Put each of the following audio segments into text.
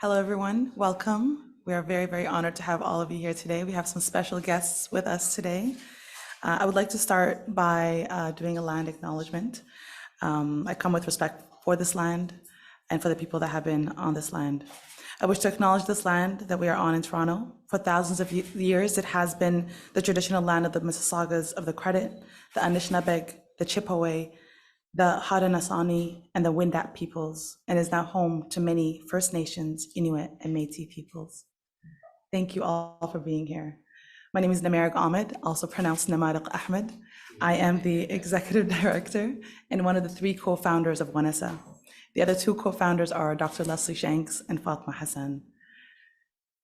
Hello, everyone. Welcome. We are very, very honored to have all of you here today. We have some special guests with us today. I would like to start by doing a land acknowledgement. I come with respect for this land and for the people that have been on this land. I wish to acknowledge this land that we are on in Toronto. For thousands of years, it has been the traditional land of the Mississaugas of the Credit, the Anishinaabeg, the Chippewa, the Haudenosaunee, and the Wendat peoples, and is now home to many First Nations, Inuit, and Métis peoples. Thank you all for being here. My name is Namarag Ahmed, also pronounced Namarag Ahmed. I am the executive director and one of the three co-founders of WANESA. The other two co-founders are Dr. Leslie Shanks and Fatma Hassan.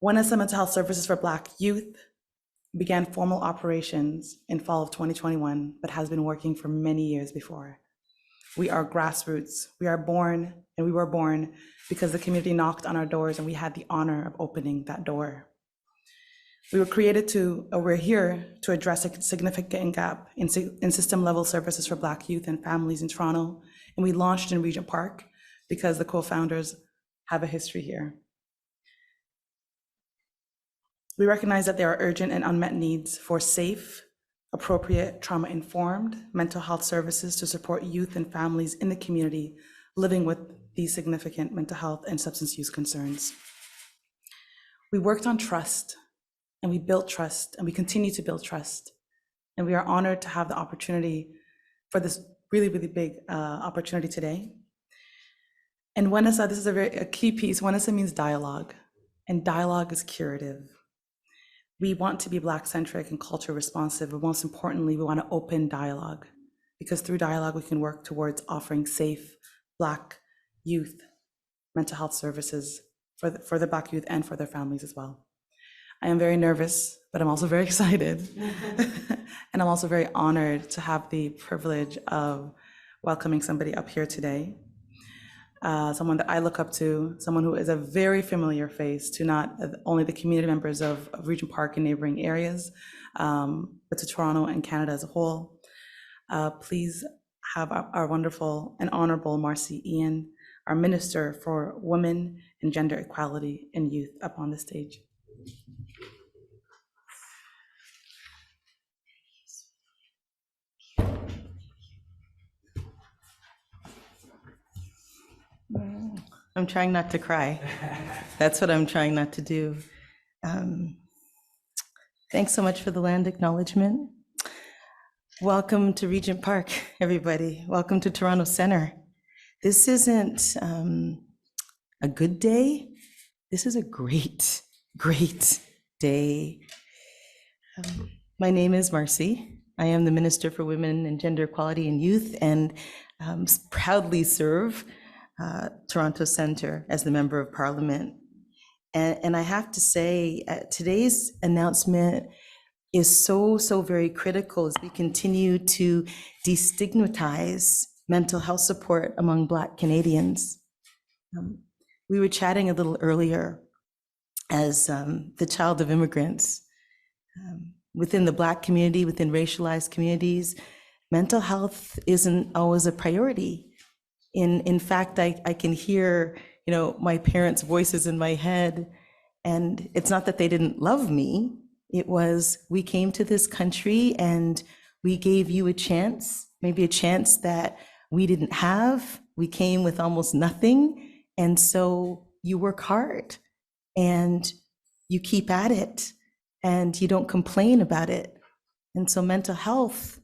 WANESA Mental Health Services for Black Youth began formal operations in fall of 2021, but has been working for many years before. We are grassroots. We were born because the community knocked on our doors and we had the honor of opening that door. We're here to address a significant gap in system level services for Black youth and families in Toronto. And we launched in Regent Park because the co-founders have a history here. We recognize that there are urgent and unmet needs for safe, appropriate, trauma-informed mental health services to support youth and families in the community living with these significant mental health and substance use concerns. We worked on trust, and we built trust, and we continue to build trust. And we are honored to have the opportunity for this really, really big opportunity today. And WANESA, this is a key piece. WANESA means dialogue, and dialogue is curative. We want to be Black-centric and culture responsive, but most importantly, we want to open dialogue, because through dialogue, we can work towards offering safe Black youth mental health services for the Black youth and for their families as well. I am very nervous, but I'm also very excited. And I'm also very honored to have the privilege of welcoming somebody up here today. Someone that I look up to, someone who is a very familiar face to not only the community members of Regent Park and neighboring areas, but to Toronto and Canada as a whole. Please have our wonderful and honorable Marci Ien, our Minister for Women and Gender Equality and Youth, up on the stage. I'm trying not to cry. That's what I'm trying not to do. Thanks so much for the land acknowledgement. Welcome to Regent Park, everybody. Welcome to Toronto Centre. This isn't a good day. This is a great, great day. My name is Marci. I am the Minister for Women and Gender Equality and Youth, and proudly serve Toronto Centre as the Member of Parliament. And I have to say, today's announcement is so very critical as we continue to destigmatize mental health support among Black Canadians. We were chatting a little earlier as the child of immigrants. Within the Black community, within racialized communities, mental health isn't always a priority. In fact, I can hear, my parents' voices in my head, and it's not that they didn't love me. It was, we came to this country and we gave you a chance, maybe a chance that we didn't have. We came with almost nothing. And so you work hard and you keep at it and you don't complain about it. And so mental health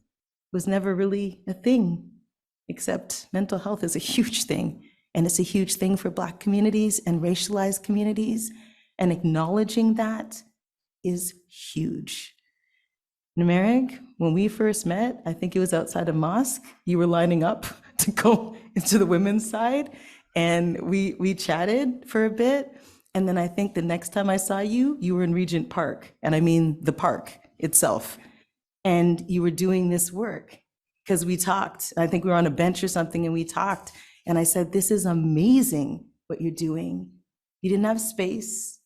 was never really a thing, except mental health is a huge thing. And it's a huge thing for Black communities and racialized communities. And acknowledging that is huge. Namarag, when we first met, I think it was outside a mosque, you were lining up to go into the women's side, and we chatted for a bit. And then I think the next time I saw you, you were in Regent Park, and I mean the park itself. And you were doing this work because we talked. I think we were on a bench or something and we talked. And I said, this is amazing what you're doing. You didn't have space.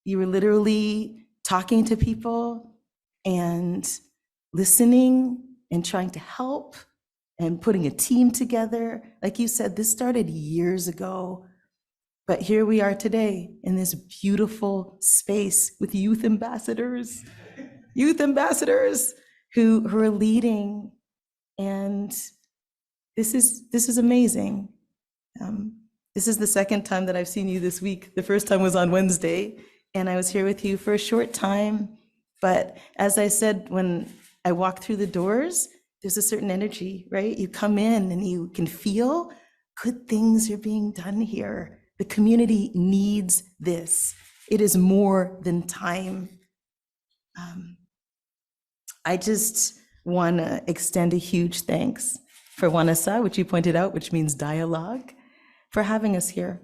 You were literally talking to people and listening and trying to help and putting a team together. Like you said, this started years ago. But here we are today in this beautiful space with youth ambassadors who are leading. And this is amazing. This is the second time that I've seen you this week. The first time was on Wednesday, and I was here with you for a short time. But as I said, when I walk through the doors, there's a certain energy, right? You come in and you can feel good things are being done here. The community needs this. It is more than time. I just want to extend a huge thanks for Wanasa, which you pointed out, which means dialogue, for having us here,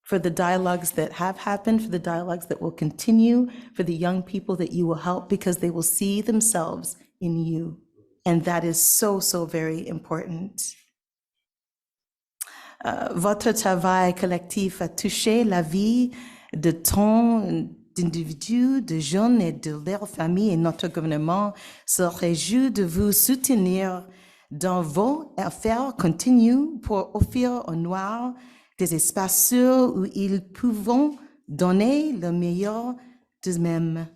for the dialogues that have happened, for the dialogues that will continue, for the young people that you will help, because they will see themselves in you. And that is so, so very important. Votre travail collectif a touché la vie de tant d'individus, de jeunes et de leurs familles, et notre gouvernement se réjouit de vous soutenir dans vos efforts continus pour offrir aux Noirs des espaces sûrs où ils peuvent donner le meilleur d'eux-mêmes.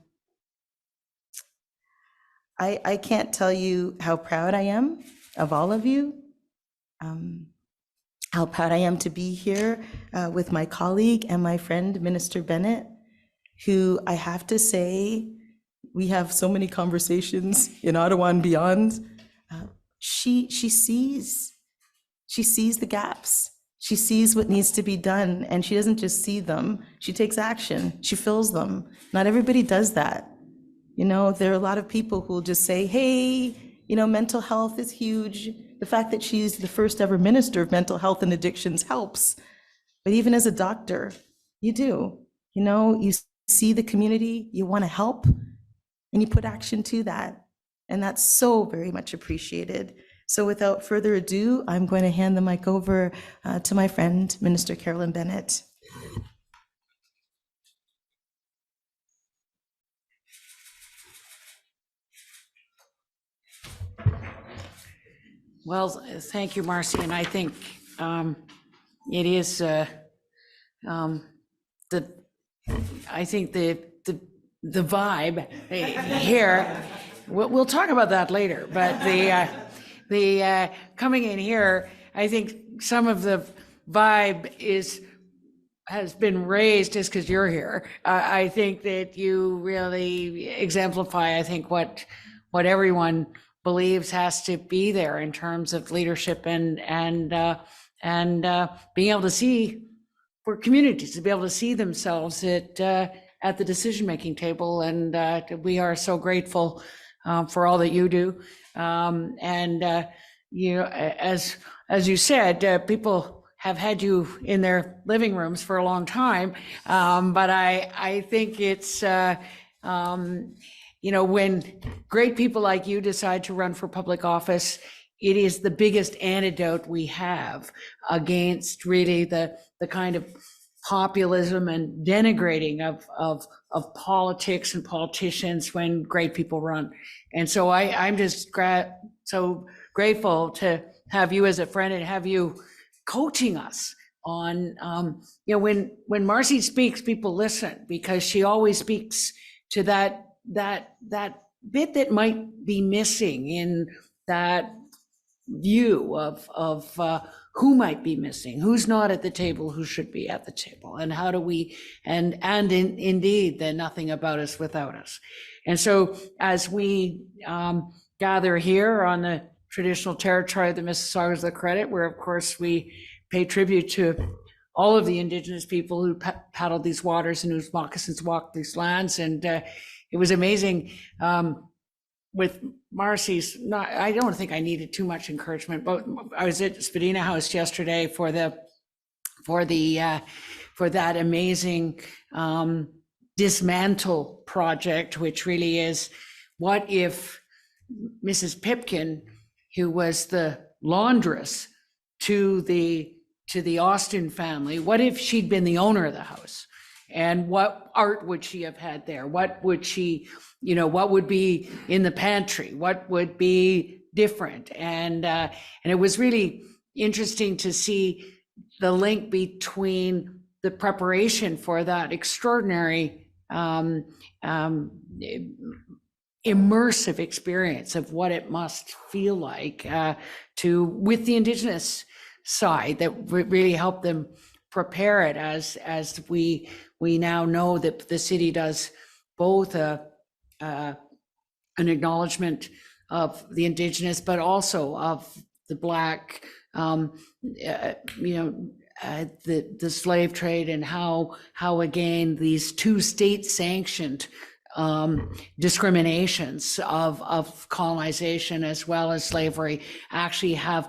I can't tell you how proud I am of all of you, how proud I am to be here with my colleague and my friend, Minister Bennett, who I have to say, we have so many conversations in Ottawa and beyond. She sees the gaps. She sees what needs to be done, and she doesn't just see them, she takes action, she fills them. Not everybody does that. You know, there are a lot of people who will just say, hey, you know, mental health is huge. The fact that she's the first ever minister of mental health and addictions helps. But even as a doctor, you do. You know, you see the community, you want to help, and you put action to that. And that's so very much appreciated. So without further ado, I'm going to hand the mic over to my friend, Minister Carolyn Bennett. Well, thank you, Marci, and I think it is I think the vibe here. We'll talk about that later, but the coming in here, I think some of the vibe has been raised just because you're here. I think that you really exemplify, I think, what everyone believes has to be there in terms of leadership and being able to see, for communities to be able to see themselves at the decision-making table. And we are so grateful for all that you do. You know, as you said, people have had you in their living rooms for a long time. But I think it's, you know, when great people like you decide to run for public office, it is the biggest antidote we have against really the kind of populism and denigrating of politics and politicians when great people run. And so I'm just so grateful to have you as a friend and have you coaching us on, you know, when Marci speaks, people listen, because she always speaks to that bit that might be missing in that view of who might be missing, who's not at the table, who should be at the table, and how do we, indeed, the nothing about us without us. And so as we gather here on the traditional territory of the Mississaugas of the Credit, where of course we pay tribute to all of the Indigenous people who paddled these waters and whose moccasins walked these lands. And it was amazing with Marci's, I don't think I needed too much encouragement, but I was at Spadina House yesterday for that amazing dismantle project, which really is, what if Mrs. Pipkin, who was the laundress to the Austin family, what if she'd been the owner of the house? And what art would she have had there? What would she, you know, what would be in the pantry? What would be different? And it was really interesting to see the link between the preparation for that extraordinary immersive experience of what it must feel like with the Indigenous side that really helped them prepare it, as we now know that the city does both an acknowledgement of the Indigenous, but also of the Black, the slave trade, and how again these two state-sanctioned discriminations of colonization as well as slavery actually have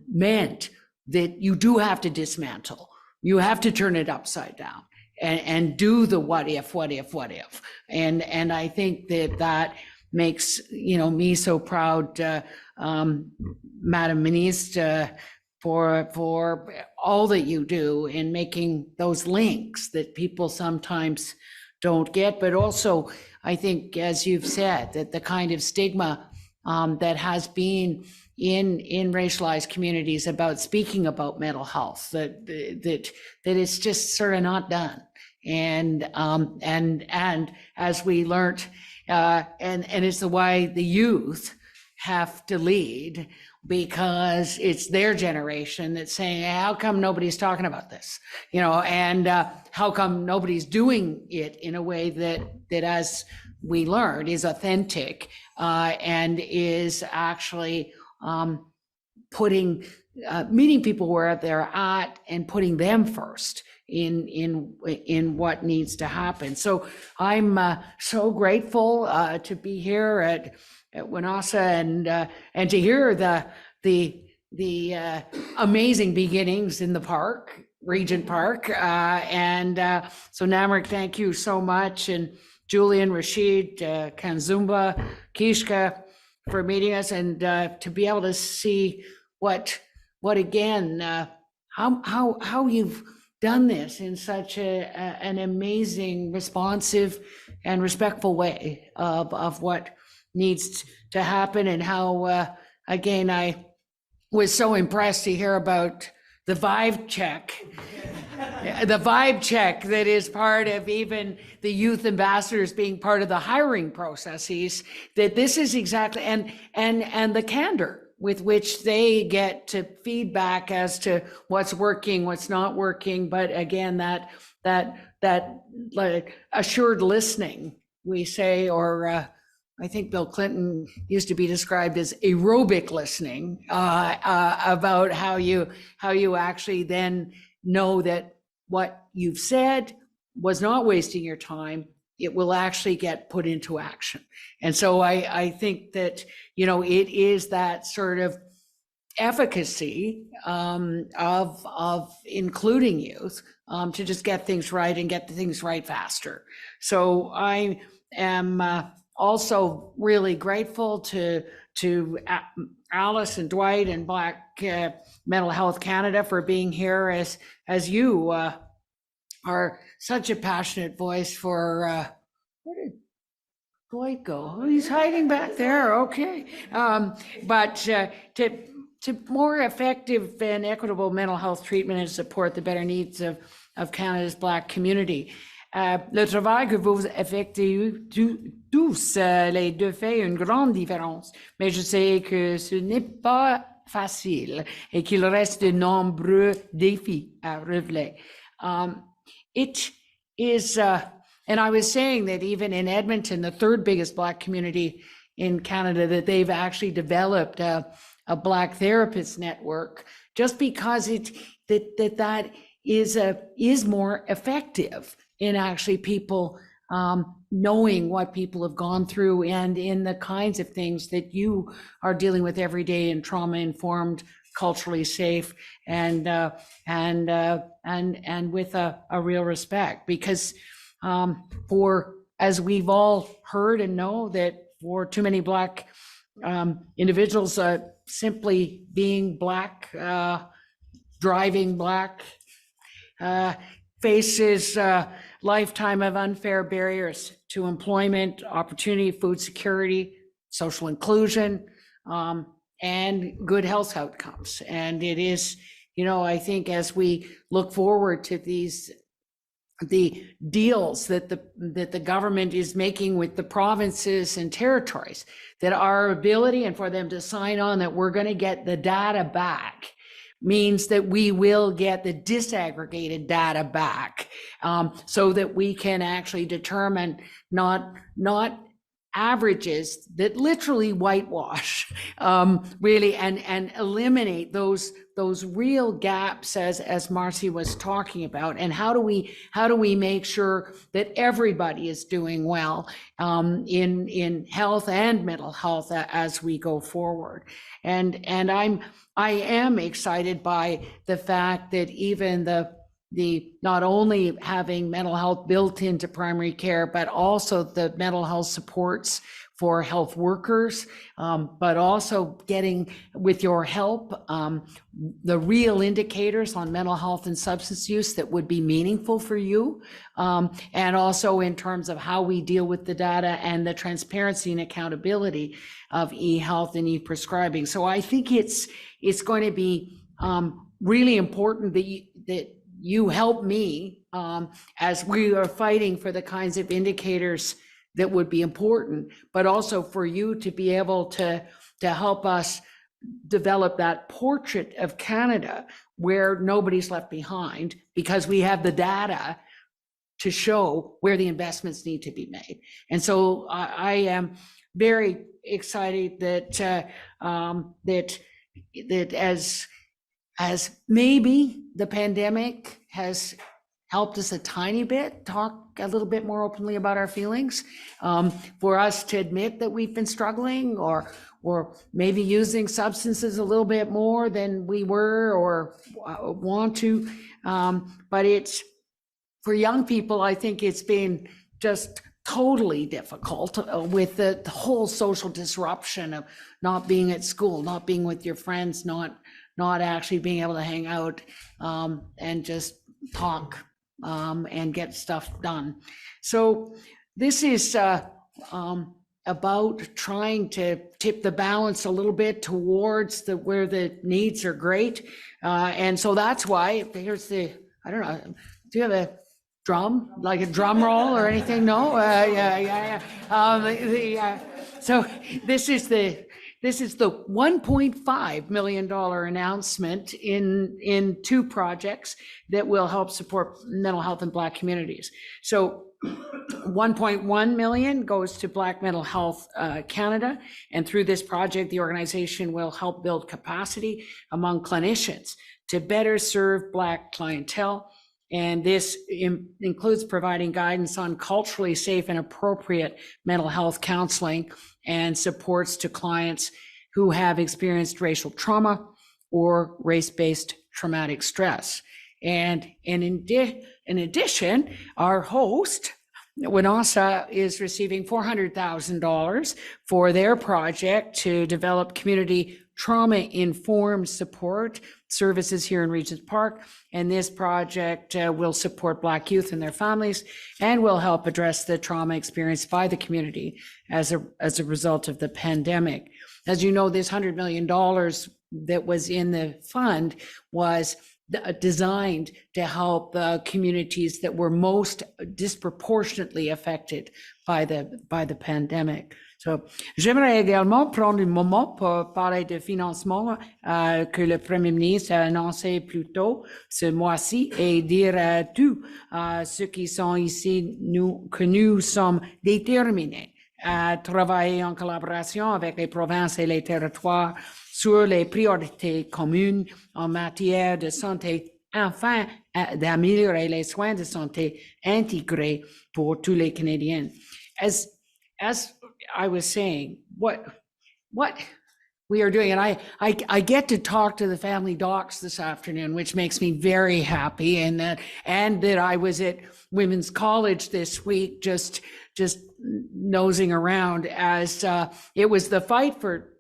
meant that you do have to dismantle. You have to turn it upside down and do the what if. And I think that makes, me so proud, Madam Minister, for all that you do in making those links that people sometimes don't get. But also, I think, as you've said, that the kind of stigma that has been in racialized communities about speaking about mental health, that it's just sort of not done. And as we learned, and it's why the youth have to lead, because it's their generation that's saying, hey, how come nobody's talking about this? And how come nobody's doing it in a way that as we learned is authentic and is actually meeting people where they're at and putting them first in what needs to happen. So I'm so grateful to be here at Winasa and to hear the amazing beginnings in the park, Regent Park. So Namrick, thank you so much. And Julian, Rashid, Kanzumba, Kishka for meeting us, and to be able to see what again, how you've done this in such an amazing, responsive and respectful way of what needs to happen, and how, again, I was so impressed to hear about the vibe check, the vibe check that is part of even the youth ambassadors being part of the hiring processes, that this is exactly, and the candor with which they get to feedback as to what's working, what's not working. But again, that like assured listening, we say, or I think Bill Clinton used to be described as aerobic listening, about how you actually then know that what you've said was not wasting your time. It will actually get put into action. And so I think that, it is that sort of efficacy of including youth to just get things right and get things right faster. So I am also really grateful to Alice and Dwight and Black Mental Health Canada for being here, as you are such a passionate voice for, where did Dwight go? Oh, he's hiding back there, okay. But to more effective and equitable mental health treatment and support the better needs of Canada's Black community. Le travail que vous effectuez tous les deux fait une grande différence, mais je sais que ce n'est pas facile et qu'il reste de nombreux défis à relever. It is, and I was saying that even in Edmonton, the third biggest Black community in Canada, that they've actually developed a Black therapist network, just because that is more effective in actually people knowing what people have gone through, and in the kinds of things that you are dealing with every day in trauma-informed, culturally safe, and with a real respect. Because as we've all heard and know, that for too many Black individuals, simply being Black, driving Black, faces lifetime of unfair barriers to employment, opportunity, food security, social inclusion, and good health outcomes. And it is I think as we look forward to the deals that the government is making with the provinces and territories, that our ability and for them to sign on that we're going to get the data back means that we will get the disaggregated data back, so that we can actually determine not averages that literally whitewash, really, and eliminate those real gaps as Marci was talking about. And how do we make sure that everybody is doing well in health and mental health as we go forward? And I am excited by the fact that even the not only having mental health built into primary care, but also the mental health supports for health workers, but also getting, with your help, the real indicators on mental health and substance use that would be meaningful for you, and also in terms of how we deal with the data and the transparency and accountability of e-health and e-prescribing. So I think it's going to be really important that you help me as we are fighting for the kinds of indicators that would be important, but also for you to be able to help us develop that portrait of Canada where nobody's left behind, because we have the data to show where the investments need to be made. And so I am very excited that as maybe the pandemic has helped us a tiny bit, talk a little bit more openly about our feelings, for us to admit that we've been struggling or maybe using substances a little bit more than we were or want to. But it's, for young people, I think it's been just totally difficult with the whole social disruption of not being at school, not being with your friends, not actually being able to hang out and just talk and get stuff done. So this is about trying to tip the balance a little bit towards where the needs are great. And so that's why, here's I don't know, do you have a drum, like a drum roll or anything? No? Yeah. So this is the $1.5 million announcement in 2 projects that will help support mental health in Black communities. So 1.1 million goes to Black Mental Health Canada. And through this project, the organization will help build capacity among clinicians to better serve Black clientele. And this includes providing guidance on culturally safe and appropriate mental health counseling and supports to clients who have experienced racial trauma or race-based traumatic stress. And in addition, our host, WNOSA, is receiving $400,000 for their project to develop community trauma-informed support services here in Regent's Park. And this project will support Black youth and their families and will help address the trauma experienced by the community as a result of the pandemic. As you know, this $100 million that was in the fund was designed to help communities that were most disproportionately affected by the pandemic. So, j'aimerais également prendre un moment pour parler de financement que le Premier ministre a annoncé plus tôt ce mois-ci et dire à tous ceux qui sont ici que nous sommes déterminés à travailler en collaboration avec les provinces et les territoires sur les priorités communes en matière de santé, afin d'améliorer les soins de santé intégrés pour tous les Canadiens. As I was saying, what we are doing, and I get to talk to the family docs this afternoon, which makes me very happy, and that I was at Women's College this week, just nosing around, as it was the fight for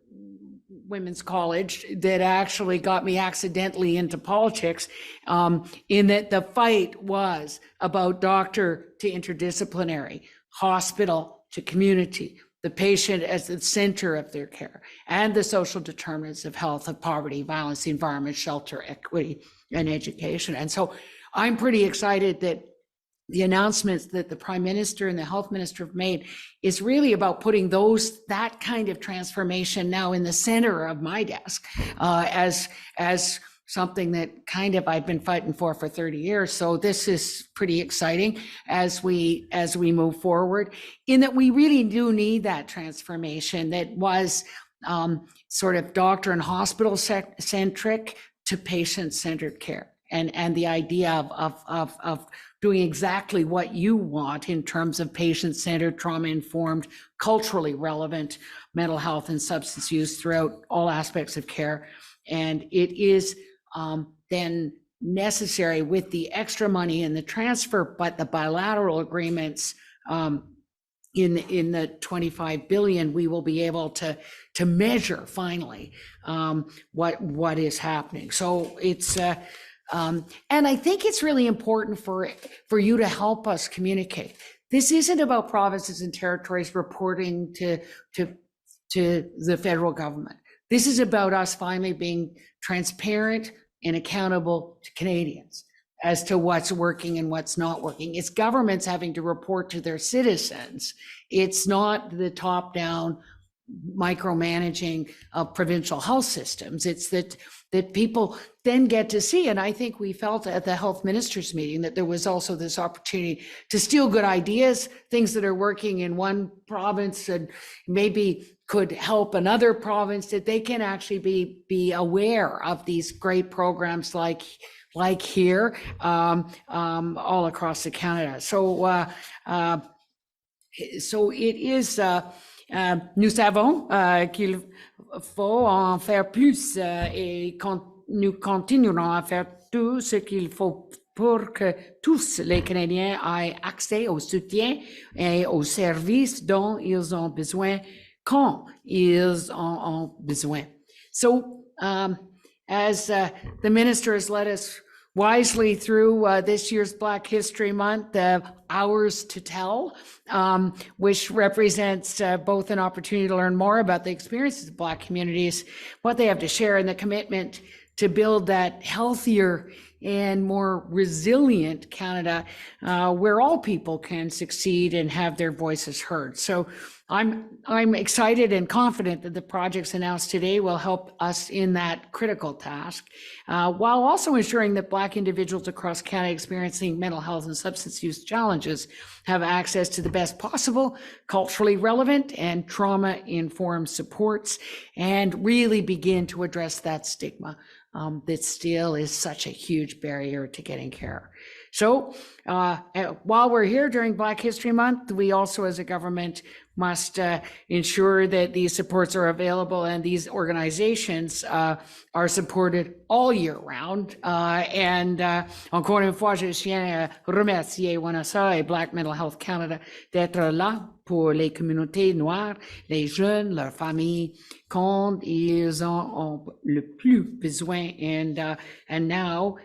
Women's College that actually got me accidentally into politics, in that the fight was about doctor to interdisciplinary, hospital to community. the patient as the center of their care, and the social determinants of health, of poverty, violence, the environment, shelter, equity, and education. And so I'm pretty excited that the announcements that the Prime Minister and the Health Minister have made is really about putting that kind of transformation now in the center of my desk, as something that kind of I've been fighting for 30 years. So this is pretty exciting as we move forward, in that we really do need that transformation that was sort of doctor and hospital centric to patient-centered care, and the idea of doing exactly what you want in terms of patient-centered, trauma-informed, culturally relevant mental health and substance use throughout all aspects of care. And it is then necessary with the extra money and the transfer, but the bilateral agreements in the 25 billion, we will be able to measure finally what is happening. So it's and I think it's really important for you to help us communicate. This isn't about provinces and territories reporting to the federal government. This is about us finally being transparent and accountable to Canadians as to what's working and what's not working. It's governments having to report to their citizens. It's not the top-down micromanaging of provincial health systems. It's that people then get to see, and I think we felt at the health ministers meeting that there was also this opportunity to steal good ideas, things that are working in one province and maybe could help another province, that they can actually be aware of these great programs like here all across the Canada. So it is. Nous savons qu'il faut en faire plus et nous continuerons à faire tout ce qu'il faut pour que tous les Canadiens aient accès au soutien et aux services dont ils ont besoin quand ils en ont besoin. So as the minister has led us wisely through this year's Black History Month, Hours to Tell, which represents both an opportunity to learn more about the experiences of Black communities, what they have to share, and the commitment to build that healthier and more resilient Canada, where all people can succeed and have their voices heard. So I'm excited and confident that the projects announced today will help us in that critical task, while also ensuring that Black individuals across Canada experiencing mental health and substance use challenges have access to the best possible, culturally relevant and trauma-informed supports, and really begin to address that stigma that still is such a huge barrier to getting care. So while we're here during Black History Month, we also as a government must ensure that these supports are available and these organizations are supported all year round. And encore une fois, je tiens à remercier ONASA et Black Mental Health Canada d'être là pour les communautés noires, les jeunes, leurs familles, quand ils en ont le plus besoin. And now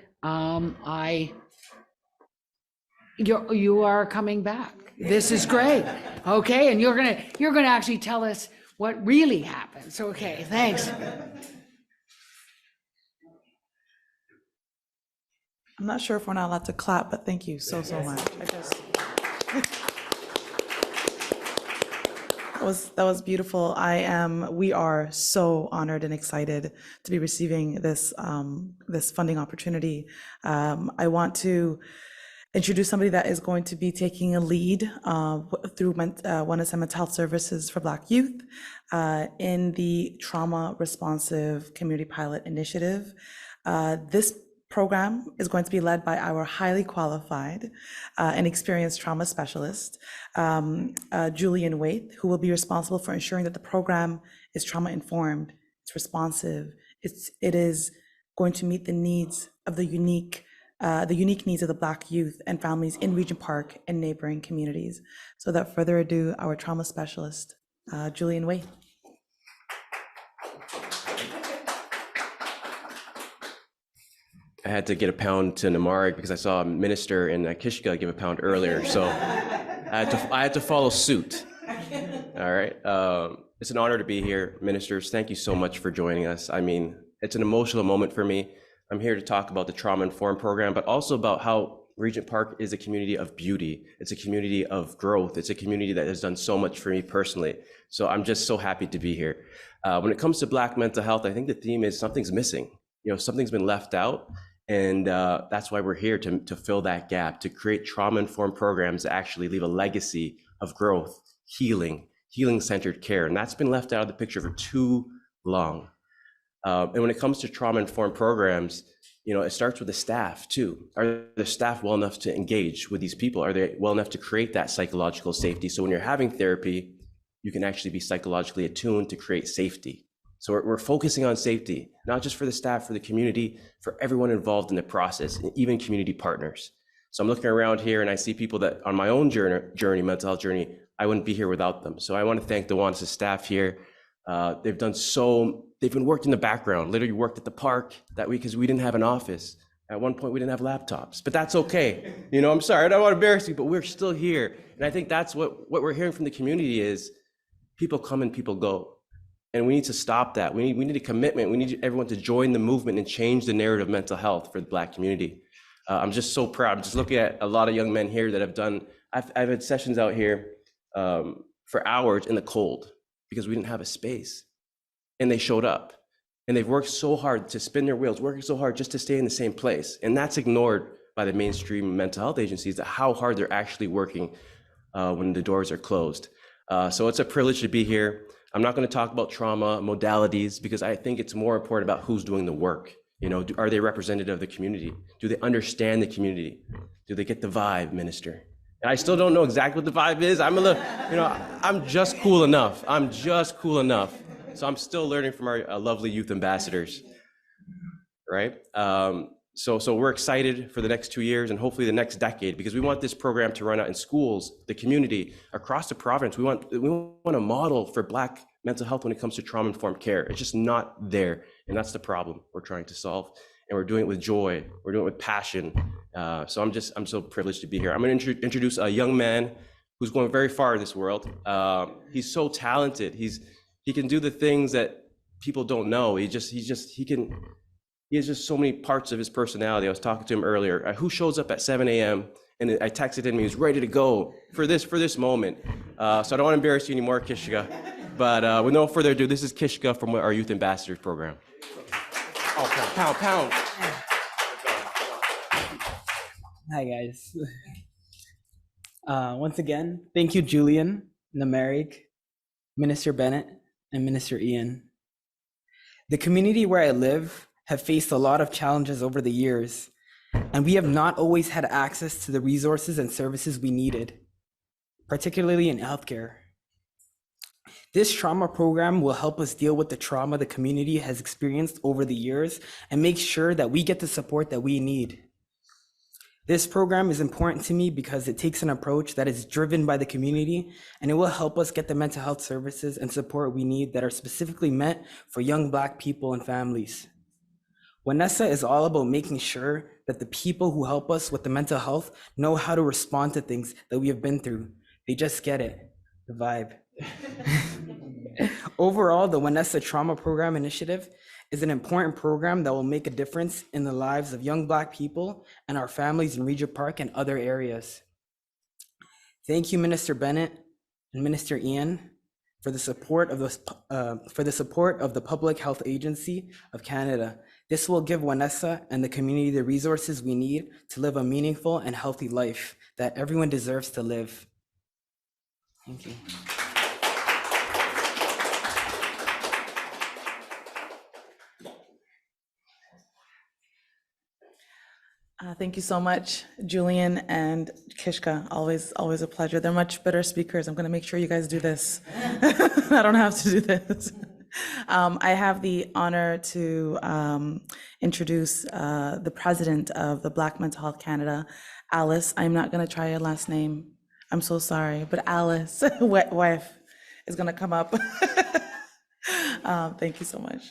you are coming back. This is great. Okay, and you're gonna actually tell us what really happened. So okay, thanks. I'm not sure if we're not allowed to clap, but thank you so much. That was beautiful. We are so honored and excited to be receiving this this funding opportunity. I want to introduce somebody that is going to be taking a lead through ONASA Mental Health Services for Black Youth in the Trauma Responsive Community Pilot Initiative. This program is going to be led by our highly qualified and experienced trauma specialist, Julian Waite, who will be responsible for ensuring that the program is trauma-informed, it's responsive, it is going to meet the needs of the unique needs of the Black youth and families in Regent Park and neighboring communities. So without further ado, our trauma specialist, Julian Waite. I had to get a pound to Namarg because I saw a minister in Kishka give a pound earlier, so I had to follow suit. All right. It's an honor to be here. Ministers, thank you so much for joining us. I mean, it's an emotional moment for me. I'm here to talk about the Trauma Informed program, but also about how Regent Park is a community of beauty. It's a community of growth. It's a community that has done so much for me personally. So I'm just so happy to be here. When it comes to Black mental health, I think the theme is something's missing. Something's been left out. And that's why we're here to fill that gap, to create trauma-informed programs that actually leave a legacy of growth, healing-centered care. And that's been left out of the picture for too long. And when it comes to trauma-informed programs, it starts with the staff too. Are the staff well enough to engage with these people? Are they well enough to create that psychological safety? So when you're having therapy, you can actually be psychologically attuned to create safety. So we're focusing on safety, not just for the staff, for the community, for everyone involved in the process, and even community partners. So I'm looking around here and I see people that on my own journey, mental health journey, I wouldn't be here without them. So I want to thank the Kiwanis staff here. They've been worked in the background, literally worked at the park that week because we didn't have an office. At one point, we didn't have laptops, but that's okay. I'm sorry, I don't want to embarrass you, but we're still here. And I think that's what we're hearing from the community is people come and people go. And we need to stop that. We need a commitment. We need everyone to join the movement and change the narrative of mental health for the Black community. I'm just so proud. I'm just looking at a lot of young men here that have done, I've had sessions out here for hours in the cold because we didn't have a space. And they showed up. And they've worked so hard to spin their wheels, working so hard just to stay in the same place. And that's ignored by the mainstream mental health agencies, how hard they're actually working when the doors are closed. So it's a privilege to be here. I'm not going to talk about trauma modalities because I think it's more important about who's doing the work. Are they representative of the community? Do they understand the community? Do they get the vibe, minister? And I still don't know exactly what the vibe is. I'm a little, I'm just cool enough. So I'm still learning from our lovely youth ambassadors, right? So we're excited for the next 2 years and hopefully the next decade because we want this program to run out in schools, the community, across the province. We want a model for Black mental health when it comes to trauma-informed care. It's just not there, and that's the problem we're trying to solve. And we're doing it with joy. We're doing it with passion. So I'm so privileged to be here. I'm going to introduce a young man who's going very far in this world. He's so talented. He can do the things that people don't know. He has just so many parts of his personality. I was talking to him earlier. Who shows up at 7 a.m. and I texted him, he was ready to go for this moment. So I don't want to embarrass you anymore, Kishka. But with no further ado, this is Kishka from our Youth Ambassadors program. Oh, pound. Hi, guys. Once again, thank you, Julian, Namarik, Minister Bennett, and Minister Ien. The community where I live have faced a lot of challenges over the years, and we have not always had access to the resources and services we needed, particularly in healthcare. This trauma program will help us deal with the trauma the community has experienced over the years and make sure that we get the support that we need. This program is important to me because it takes an approach that is driven by the community, and it will help us get the mental health services and support we need that are specifically meant for young Black people and families. Wanessa is all about making sure that the people who help us with the mental health know how to respond to things that we have been through. They just get it, the vibe. Overall, the Wanessa Trauma Program Initiative is an important program that will make a difference in the lives of young Black people and our families in Regent Park and other areas. Thank you, Minister Bennett and Minister Ien, for the support of the Public Health Agency of Canada. This will give Wanessa and the community the resources we need to live a meaningful and healthy life that everyone deserves to live. Thank you. Thank you so much, Julian and Kishka. Always a pleasure. They're much better speakers. I'm going to make sure you guys do this. I don't have to do this. I have the honor to introduce the president of the Black Mental Health Canada, Alice. I'm not going to try your last name. I'm so sorry, but Alice, wife, is going to come up. Thank you so much.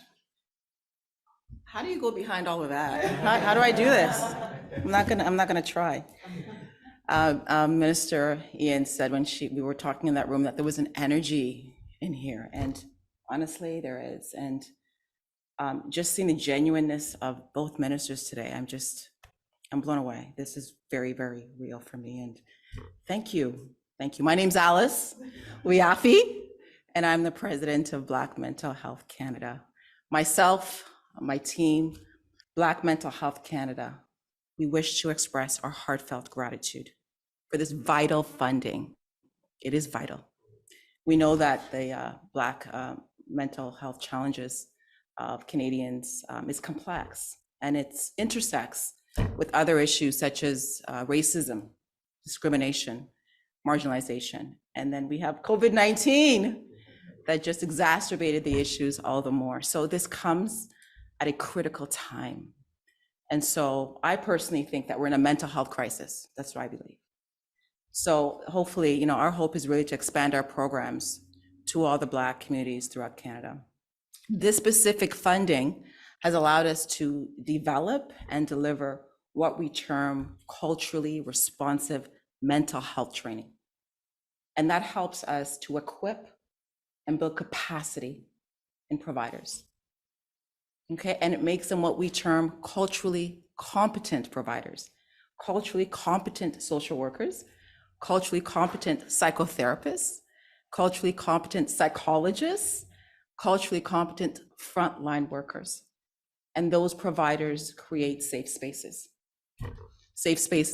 How do you go behind all of that? How do I do this? I'm not gonna try. Minister Ien said when we were talking in that room that there was an energy in here, and honestly, there is. And just seeing the genuineness of both ministers today, I'm blown away. This is very, very real for me. And thank you. Thank you. My name's Alice Wiafi, and I'm the president of Black Mental Health Canada. Myself, my team, Black Mental Health Canada, we wish to express our heartfelt gratitude for this vital funding. It is vital. We know that the Black mental health challenges of Canadians is complex, and it intersects with other issues such as racism, discrimination, marginalization. And then we have COVID-19 that just exacerbated the issues all the more. So this comes at a critical time. And so I personally think that we're in a mental health crisis. That's what I believe. So hopefully, our hope is really to expand our programs to all the Black communities throughout Canada. This specific funding has allowed us to develop and deliver what we term culturally responsive mental health training. And that helps us to equip and build capacity in providers. Okay, and it makes them what we term culturally competent providers, culturally competent social workers, culturally competent psychotherapists, culturally competent psychologists, culturally competent frontline workers. And those providers create safe spaces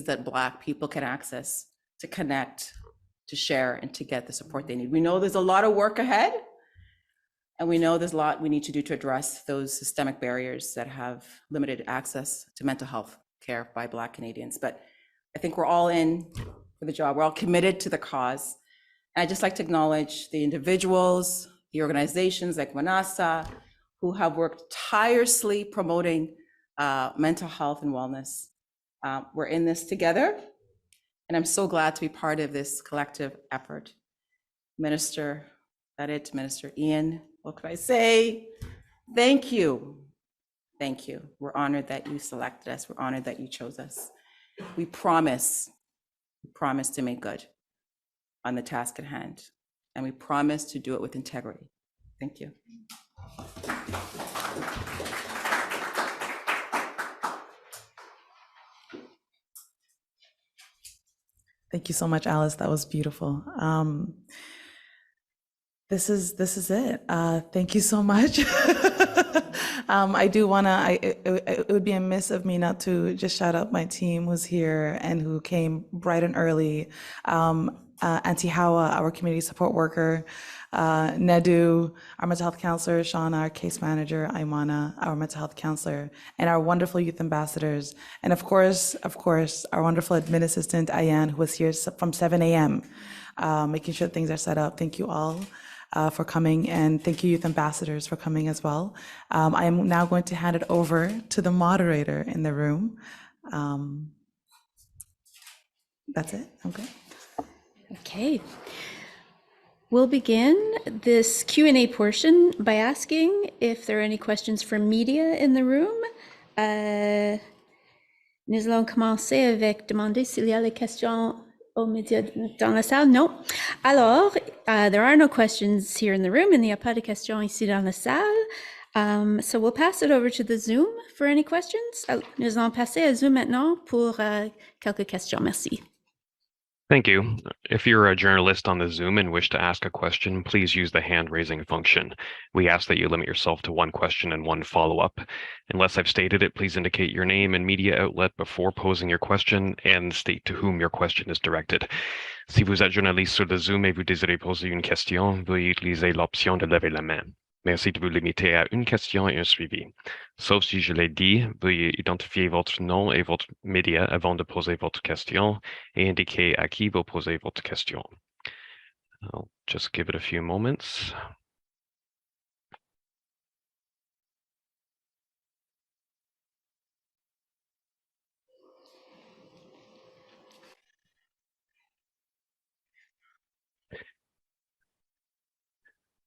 that Black people can access to connect, to share, and to get the support they need. We know there's a lot of work ahead, and we know there's a lot we need to do to address those systemic barriers that have limited access to mental health care by Black Canadians. But I think we're all in for the job. We're all committed to the cause. And I'd just like to acknowledge the individuals, the organizations like Manasa, who have worked tirelessly promoting mental health and wellness. We're in this together, and I'm so glad to be part of this collective effort. Minister Bennett, Minister Ien, what could I say? Thank you. Thank you. We're honored that you selected us. We're honored that you chose us. We promise to make good on the task at hand, and we promise to do it with integrity. Thank you. Thank you so much, Alice. That was beautiful. This is it. Thank you so much. I do wanna. It would be amiss of me not to just shout out my team who's here and who came bright and early. Auntie Hawa, our community support worker, Nedu, our mental health counselor, Shauna, our case manager, Aimana, our mental health counselor, and our wonderful youth ambassadors. And of course, our wonderful admin assistant, Ayan, who was here from 7 a.m., making sure things are set up. Thank you all for coming, and thank you, youth ambassadors, for coming as well. I am now going to hand it over to the moderator in the room. That's it. I'm good. Okay. We'll begin this Q&A portion by asking if there are any questions from media in the room. Nous allons commencer avec demander s'il y a des questions aux médias dans la salle. Non. Alors, there are no questions here in the room, and il n'y a pas de questions ici dans la salle. So we'll pass it over to the Zoom for any questions. Nous allons passer à Zoom maintenant pour quelques questions. Merci. Thank you. If you're a journalist on the Zoom and wish to ask a question, please use the hand raising function. We ask that you limit yourself to one question and one follow-up. Unless I've stated it, please indicate your name and media outlet before posing your question and state to whom your question is directed. Si vous êtes journaliste sur le Zoom et vous désirez poser une question, veuillez utiliser l'option de lever la main. Merci de vous limiter à une question et un suivi. Sauf si je l'ai dit, veuillez identifier votre nom et votre média avant de poser votre question et indiquer à qui vous posez votre question. I'll just give it a few moments.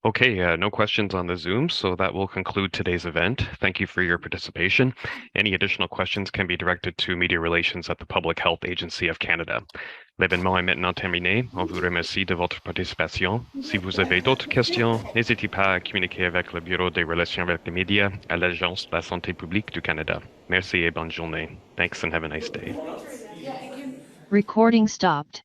Okay, no questions on the Zoom, so that will conclude today's event. Thank you for your participation. Any additional questions can be directed to Media Relations at the Public Health Agency of Canada. L'événement est maintenant terminé. On vous remercie de votre participation. Si vous avez d'autres questions, n'hésitez pas à communiquer avec le Bureau des relations avec les médias à l'Agence de la santé publique du Canada. Merci et bonne journée. Thanks and have a nice day. Recording stopped.